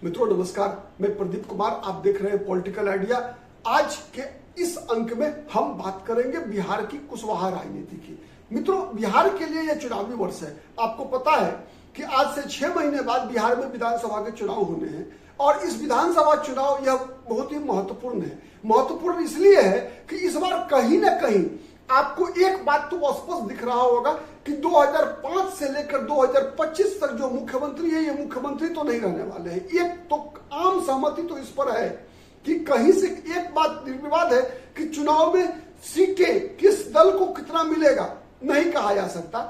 मित्रों नमस्कार, मैं प्रदीप कुमार, आप देख रहे हैं पॉलिटिकल आइडिया। आज के इस अंक में हम बात करेंगे बिहार की कुशवाहा राजनीति की। मित्रों, बिहार के लिए यह चुनावी वर्ष है। आपको पता है कि आज से 6 महीने बाद बिहार में विधानसभा के चुनाव होने हैं और इस विधानसभा चुनाव यह बहुत ही महत्वपूर्ण है। महत्वपूर्ण इसलिए है कि इस बार कहीं ना कहीं आपको एक बात तो स्पष्ट दिख रहा होगा कि 2005 से लेकर 2025 तक जो मुख्यमंत्री है, ये मुख्यमंत्री तो नहीं रहने वाले हैं। एक तो आम सहमति तो इस पर है कि कहीं से एक बात निर्विवाद है कि चुनाव में सीटें किस दल को कितना मिलेगा नहीं कहा जा सकता।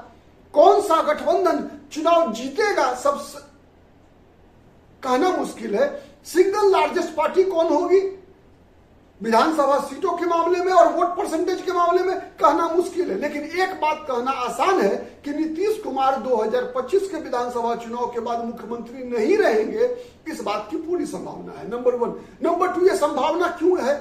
कौन सा गठबंधन चुनाव जीतेगा सबसे कहना मुश्किल है। सिंगल लार्जेस्ट पार्टी कौन होगी विधानसभा सीटों के मामले में और वोट परसेंटेज के मामले में कहना मुश्किल है। लेकिन एक बात कहना आसान है कि नीतीश कुमार 2025 के विधानसभा चुनाव के बाद मुख्यमंत्री नहीं रहेंगे, इस बात की पूरी संभावना है। नंबर 1। नंबर 2, ये संभावना क्यों है?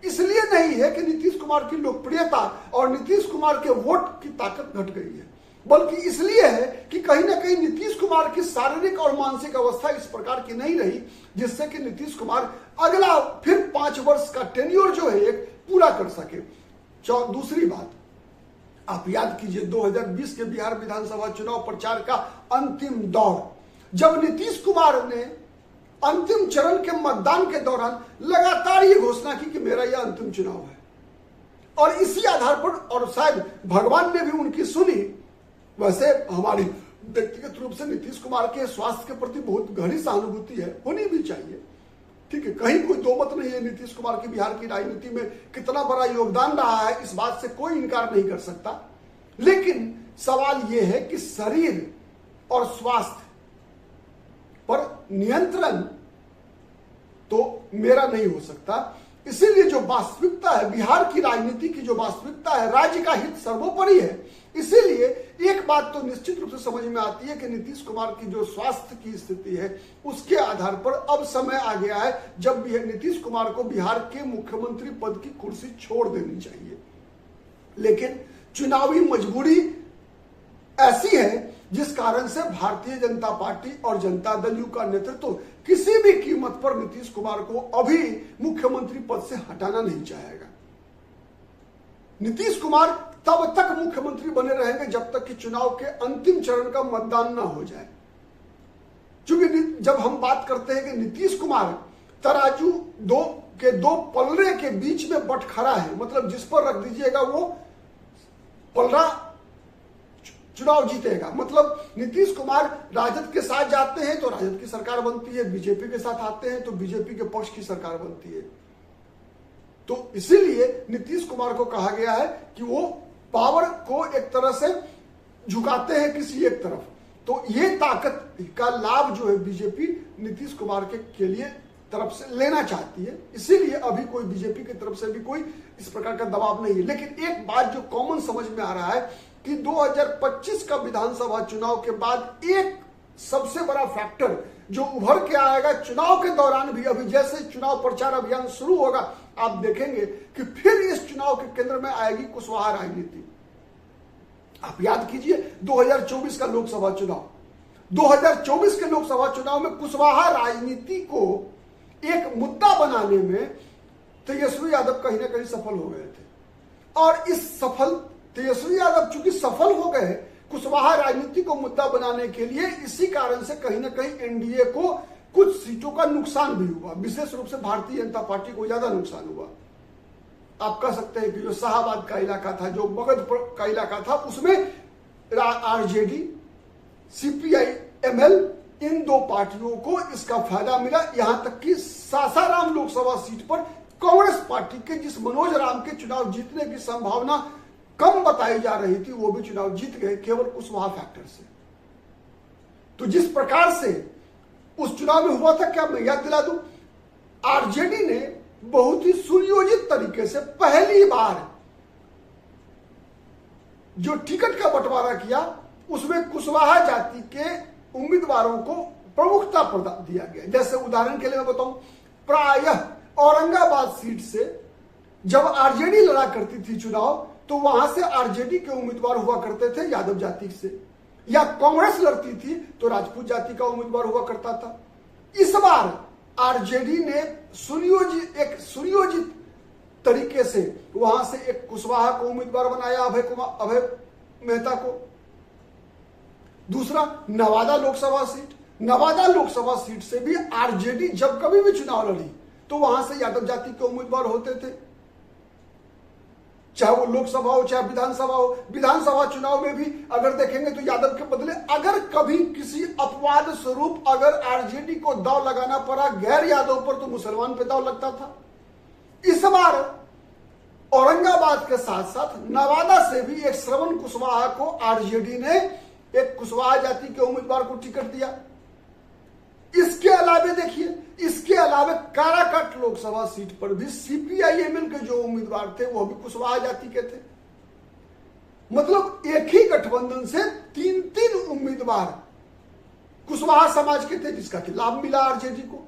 इसलिए नहीं है कि नीतीश कुमार की लोकप्रियता और नीतीश कुमार के वोट की ताकत घट गई है, बल्कि इसलिए है कि कहीं ना कहीं नीतीश कुमार की शारीरिक और मानसिक अवस्था इस प्रकार की नहीं रही जिससे कि नीतीश कुमार अगला फिर 5 वर्ष का टेन्योर जो है एक पूरा कर सके। दूसरी बात, आप याद कीजिए 2020 के बिहार विधानसभा चुनाव प्रचार का अंतिम दौर, जब नीतीश कुमार ने अंतिम चरण के मतदान के दौरान लगातार ये घोषणा की कि मेरा यह अंतिम चुनाव है, और इसी आधार पर और शायद भगवान ने भी उनकी सुनी। वैसे हमारी व्यक्तिगत रूप से नीतीश कुमार के स्वास्थ्य के प्रति बहुत गहरी सहानुभूति है, होनी भी चाहिए, ठीक है, कहीं कोई दो मत नहीं है। नीतीश कुमार की बिहार की राजनीति में कितना बड़ा योगदान रहा है, इस बात से कोई इनकार नहीं कर सकता। लेकिन सवाल यह है कि शरीर और स्वास्थ्य पर नियंत्रण तो मेरा नहीं हो सकता। इसीलिए जो वास्तविकता है, बिहार की राजनीति की जो वास्तविकता है, राज्य का हित सर्वोपरि है। इसीलिए एक बात तो निश्चित रूप से समझ में आती है कि नीतीश कुमार की जो स्वास्थ्य की स्थिति है उसके आधार पर अब समय आ गया है जब नीतीश कुमार को बिहार के मुख्यमंत्री पद की कुर्सी छोड़ देनी चाहिए। लेकिन चुनावी मजबूरी ऐसी है जिस कारण से भारतीय जनता पार्टी और जनता दल यू का नेतृत्व किसी भी कीमत पर नीतीश कुमार को अभी मुख्यमंत्री पद से हटाना नहीं चाहेगा। नीतीश कुमार तब तक मुख्यमंत्री बने रहेंगे जब तक कि चुनाव के अंतिम चरण का मतदान ना हो जाए। क्योंकि जब हम बात करते हैं कि नीतीश कुमार तराजू दो पलड़े के बीच में बटखरा है, मतलब जिस पर रख दीजिएगा वो पलड़ा चुनाव जीतेगा। मतलब नीतीश कुमार राजद के साथ जाते हैं तो राजद की सरकार बनती है, बीजेपी के साथ आते हैं तो बीजेपी के पक्ष की सरकार बनती है। तो इसीलिए नीतीश कुमार को कहा गया है कि वो पावर को एक तरह से झुकाते हैं किसी एक तरफ। तो ये ताकत का लाभ जो है बीजेपी नीतीश कुमार के लिए तरफ से लेना चाहती है। इसीलिए अभी कोई बीजेपी की तरफ से भी कोई इस प्रकार का दबाव नहीं है। लेकिन एक बात जो कॉमन समझ में आ रहा है कि 2025 का विधानसभा चुनाव के बाद एक सबसे बड़ा फैक्टर जो उभर के आएगा चुनाव के दौरान भी, अभी जैसे चुनाव प्रचार अभियान शुरू होगा आप देखेंगे कि फिर इस चुनाव के केंद्र में आएगी कुशवाहा राजनीति। आप याद कीजिए 2024 का लोकसभा चुनाव, 2024 के लोकसभा चुनाव में कुशवाहा राजनीति को एक मुद्दा बनाने में तेजस्वी यादव कहीं ना कहीं सफल हो गए थे। और इस तेजस्वी यादव चूंकि सफल हो गए कुशवाहा राजनीति को मुद्दा बनाने के लिए, इसी कारण से कहीं ना कहीं एनडीए को कुछ सीटों का नुकसान भी हुआ, विशेष रूप से भारतीय जनता पार्टी को ज्यादा नुकसान हुआ। आप कह सकते हैं कि जो शाहबाद का इलाका था, जो मगध का इलाका था, उसमें आरजेडी, सीपीआई, एमएल, इन दो पार्टियों को इसका फायदा मिला। यहां तक कि सासाराम लोकसभा सीट पर कांग्रेस पार्टी के जिस मनोज राम के चुनाव जीतने की संभावना कम बताई जा रही थी, वो भी चुनाव जीत गए केवल कुशवाहा फैक्टर से। तो जिस प्रकार से उस चुनाव में हुआ था, क्या मैं याद दिला दूं, आरजेडी ने बहुत ही सुनियोजित तरीके से पहली बार जो टिकट का बंटवारा किया उसमें कुशवाहा जाति के उम्मीदवारों को प्रमुखता दिया गया। जैसे उदाहरण के लिए मैं बताऊं, प्रायः औरंगाबाद सीट से जब आरजेडी लड़ा करती थी चुनाव तो वहां से आरजेडी के उम्मीदवार हुआ करते थे यादव जाति से, या कांग्रेस लड़ती थी तो राजपूत जाति का उम्मीदवार हुआ करता था। इस बार आरजेडी ने सुनियोजित तरीके से वहां से एक कुशवाहा को उम्मीदवार बनाया, अभय मेहता को। दूसरा, नवादा लोकसभा सीट से भी आरजेडी जब कभी भी चुनाव लड़ी तो वहां से यादव जाति के उम्मीदवार होते थे, चाहे वो लोकसभा हो चाहे विधानसभा हो। विधानसभा चुनाव में भी अगर देखेंगे तो यादव के बदले अगर कभी किसी अपवाद स्वरूप अगर आरजेडी को दांव लगाना पड़ा गैर यादव पर तो मुसलमान पे दांव लगता था। इस बार औरंगाबाद के साथ साथ नवादा से भी एक श्रवण कुशवाहा को आरजेडी ने एक कुशवाहा जाति के उम्मीदवार को टिकट दिया। इसके अलावे देखिए, इसके अलावे काराकाट लोकसभा सीट पर भी सीपीआईएमएल के जो उम्मीदवार थे वो भी कुशवाहा जाति के थे। मतलब एक ही गठबंधन से 3 उम्मीदवार कुशवाहा समाज के थे, जिसका कि लाभ मिला आरजेडी को।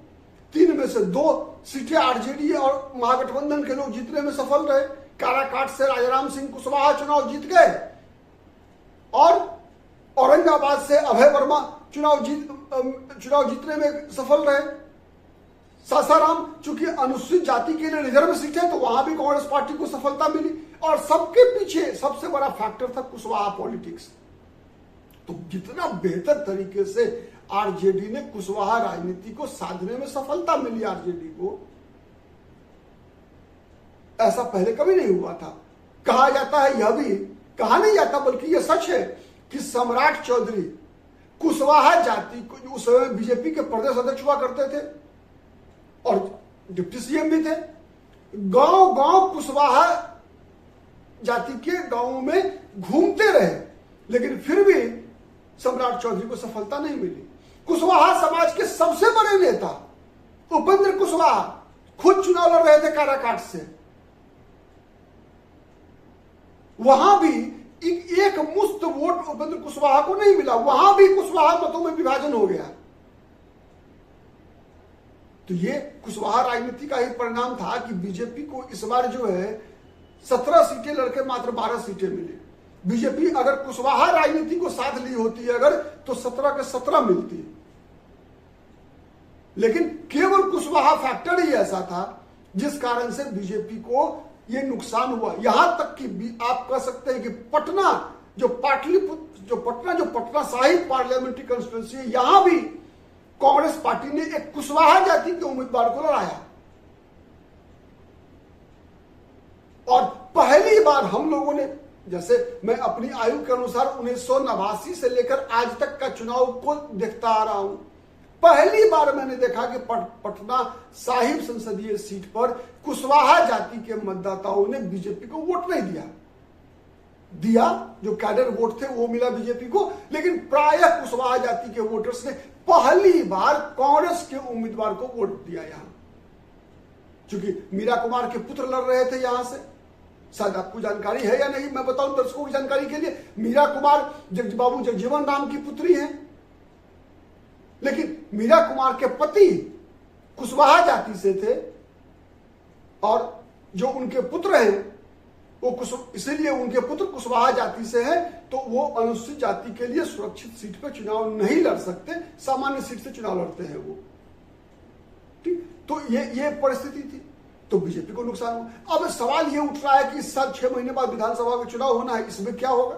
3 में से 2 सीटें आरजेडी और महागठबंधन के लोग जीतने में सफल रहे। काराकाट से राजाराम सिंह कुशवाहा चुनाव जीत गए और औरंगाबाद से अभय वर्मा चुनाव जीतने में सफल रहे। सासाराम चूंकि अनुसूचित जाति के लिए रिजर्व सीट है तो वहां भी कांग्रेस पार्टी को सफलता मिली और सबके पीछे सबसे बड़ा फैक्टर था कुशवाहा पॉलिटिक्स। तो जितना बेहतर तरीके से आरजेडी ने कुशवाहा राजनीति को साधने में सफलता मिली आरजेडी को, ऐसा पहले कभी नहीं हुआ था। कहा जाता है, यह भी कहा नहीं जाता बल्कि यह सच है कि सम्राट चौधरी कुशवाहा जाति को उस समय बीजेपी के प्रदेश अध्यक्ष हुआ करते थे और डिप्टी सीएम भी थे। गांव गांव कुशवाहा जाति के गांवों में घूमते रहे लेकिन फिर भी सम्राट चौधरी को सफलता नहीं मिली। कुशवाहा समाज के सबसे बड़े नेता उपेंद्र कुशवाहा खुद चुनाव लड़ रहे थे काराकाट से, वहां भी एक मुश्त वोट उपेंद्र कुशवाहा को नहीं मिला, वहां भी कुशवाहा मतों में विभाजन हो गया। तो ये कुशवाहा राजनीति का ही परिणाम था कि बीजेपी को इस बार जो है 17 सीटें लड़के मात्र 12 सीटें मिली। बीजेपी अगर कुशवाहा राजनीति को साथ ली होती है अगर तो 17 के 17 मिलती, लेकिन केवल कुशवाहा फैक्टर ही ऐसा था जिस कारण से बीजेपी को ये नुकसान हुआ। यहां तक कि आप कह सकते हैं कि पटना जो पटना साहिब पार्लियामेंट्री कंस्टिट्यूंसी है, यहां भी कांग्रेस पार्टी ने एक कुशवाहा जाति के उम्मीदवार को लड़ाया और पहली बार हम लोगों ने, जैसे मैं अपनी आयु के अनुसार 1989 से लेकर आज तक का चुनाव को देखता आ रहा हूं, पहली बार मैंने देखा कि पटना साहिब संसदीय सीट पर कुशवाहा जाति के मतदाताओं ने बीजेपी को वोट नहीं दिया। जो कैडर वोट थे वो मिला बीजेपी को, लेकिन प्रायः कुशवाहा जाति के वोटर्स ने पहली बार कांग्रेस के उम्मीदवार को वोट दिया। यहां क्योंकि मीरा कुमार के पुत्र लड़ रहे थे यहां से, शायद आपको जानकारी है या नहीं, मैं बताऊं दर्शकों की जानकारी के लिए। मीरा कुमार बाबू जगजीवन राम की पुत्री है, लेकिन मीरा कुमार के पति कुशवाहा जाति से थे और जो उनके पुत्र हैं वो इसीलिए उनके पुत्र कुशवाहा जाति से हैं, तो वो अनुसूचित जाति के लिए सुरक्षित सीट पर चुनाव नहीं लड़ सकते, सामान्य सीट से चुनाव लड़ते हैं वो। ठीक, तो ये परिस्थिति थी, तो बीजेपी को नुकसान हुआ। अब सवाल ये उठ रहा है कि इस साल 6 महीने बाद विधानसभा में चुनाव होना है, इसमें क्या होगा?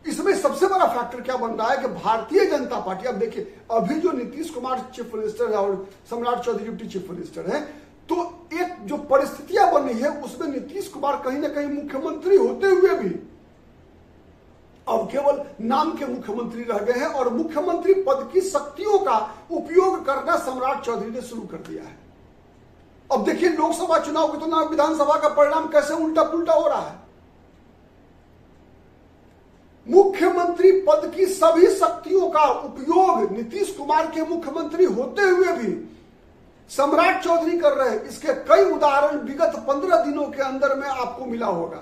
इसमें सबसे बड़ा फैक्टर क्या बन रहा है कि भारतीय जनता पार्टी, अब देखिए अभी जो नीतीश कुमार चीफ मिनिस्टर है और सम्राट चौधरी डिप्टी चीफ मिनिस्टर है, तो एक जो परिस्थितियां बन रही है उसमें नीतीश कुमार कहीं ना कहीं मुख्यमंत्री होते हुए भी अब केवल नाम के मुख्यमंत्री रह गए हैं और मुख्यमंत्री पद की शक्तियों का उपयोग करना सम्राट चौधरी ने शुरू कर दिया है। अब देखिए लोकसभा चुनाव की तुलना में विधानसभा का परिणाम कैसे उल्टा पुल्टा हो रहा है। मुख्यमंत्री पद की सभी शक्तियों का उपयोग नीतीश कुमार के मुख्यमंत्री होते हुए भी सम्राट चौधरी कर रहे हैं। इसके कई उदाहरण विगत 15 दिनों के अंदर में आपको मिला होगा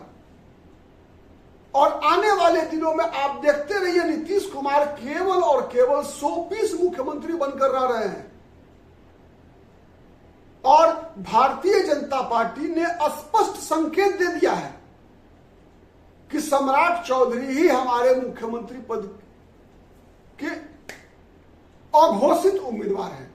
और आने वाले दिनों में आप देखते रहिए नीतीश कुमार केवल और केवल 100 पीस मुख्यमंत्री बनकर रह रहे हैं और भारतीय जनता पार्टी ने स्पष्ट संकेत दे दिया है कि सम्राट चौधरी ही हमारे मुख्यमंत्री पद के अघोषित उम्मीदवार हैं।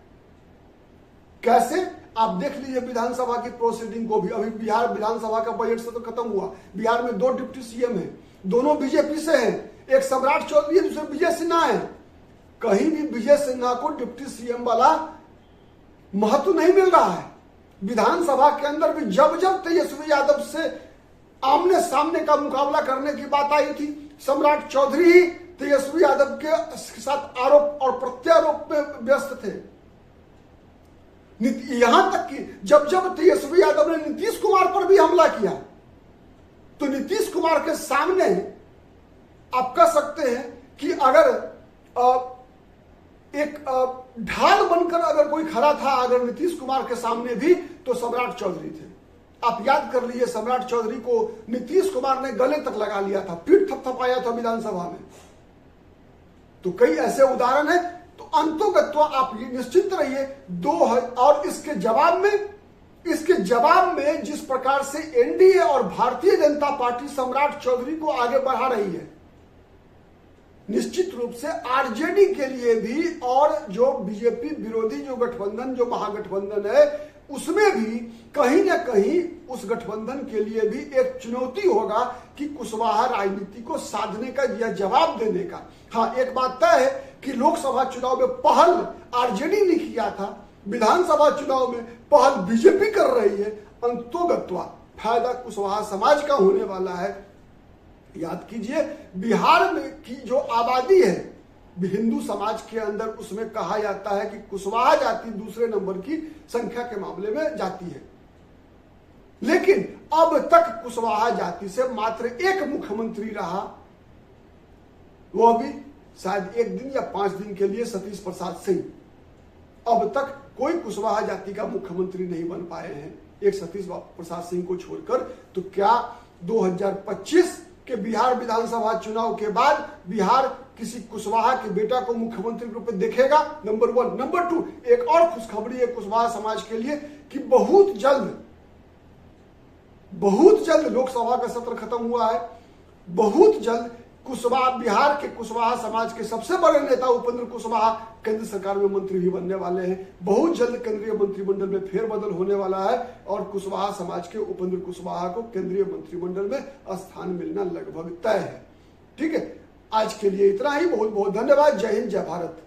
कैसे? आप देख लीजिए विधानसभा की प्रोसीडिंग को भी। अभी बिहार विधानसभा का बजट से तो खत्म हुआ। बिहार में 2 डिप्टी सीएम हैं, दोनों बीजेपी से हैं, एक सम्राट चौधरी है, दूसरे विजय सिन्हा है। कहीं भी विजय सिन्हा को डिप्टी सीएम वाला महत्व नहीं मिल रहा है। विधानसभा के अंदर भी जब जब तेजस्वी यादव से आमने सामने का मुकाबला करने की बात आई थी, सम्राट चौधरी ही तेजस्वी यादव के साथ आरोप और प्रत्यारोप में व्यस्त थे। यहां तक कि जब जब तेजस्वी यादव ने नीतीश कुमार पर भी हमला किया, तो नीतीश कुमार के सामने आप कह सकते हैं कि अगर एक ढाल बनकर अगर कोई खड़ा था अगर नीतीश कुमार के सामने भी, तो सम्राट चौधरी थे। आप याद कर लीजिए, सम्राट चौधरी को नीतीश कुमार ने गले तक लगा लिया था, पीठ थपथपाया था विधानसभा में। तो कई ऐसे उदाहरण हैं। तो अंतोगत्वा आप ये निश्चिंत रहिए, और इसके जवाब में जिस प्रकार से एनडीए और भारतीय जनता पार्टी सम्राट चौधरी को आगे बढ़ा रही है, निश्चित रूप से आरजेडी के लिए भी और जो बीजेपी विरोधी जो गठबंधन, जो महागठबंधन है, उसमें भी कहीं ना कहीं उस गठबंधन के लिए भी एक चुनौती होगा कि कुशवाहा राजनीति को साधने का या जवाब देने का। हाँ, एक बात तय है कि लोकसभा चुनाव में पहल आरजेडी ने किया था, विधानसभा चुनाव में पहल बीजेपी कर रही है। अंतोगत्वा फायदा कुशवाहा समाज का होने वाला है। याद कीजिए, बिहार में की जो आबादी है हिंदू समाज के अंदर, उसमें कहा जाता है कि कुशवाहा जाति दूसरे नंबर की संख्या के मामले में जाती है। लेकिन अब तक कुशवाहा जाति से मात्र एक मुख्यमंत्री रहा, वह भी शायद 1 दिन या 5 दिन के लिए सतीश प्रसाद सिंह। अब तक कोई कुशवाहा जाति का मुख्यमंत्री नहीं बन पाए हैं, एक सतीश प्रसाद सिंह को छोड़कर। तो क्या 2025 के बिहार विधानसभा चुनाव के बाद बिहार किसी कुशवाहा के बेटा को मुख्यमंत्री के रूप में देखेगा? नंबर 1। नंबर 2, एक और खुशखबरी है कुशवाहा समाज के लिए कि बहुत जल्द लोकसभा का सत्र खत्म हुआ है। बहुत जल्द बिहार के कुशवाहा समाज के सबसे बड़े नेता उपेंद्र कुशवाहा केंद्र सरकार में मंत्री भी बनने वाले हैं। बहुत जल्द केंद्रीय मंत्रिमंडल में फेरबदल होने वाला है और कुशवाहा समाज के उपेंद्र कुशवाहा को केंद्रीय मंत्रिमंडल में स्थान मिलना लगभग तय है। ठीक है, आज के लिए इतना ही। बहुत बहुत धन्यवाद। जय हिंद, जय भारत।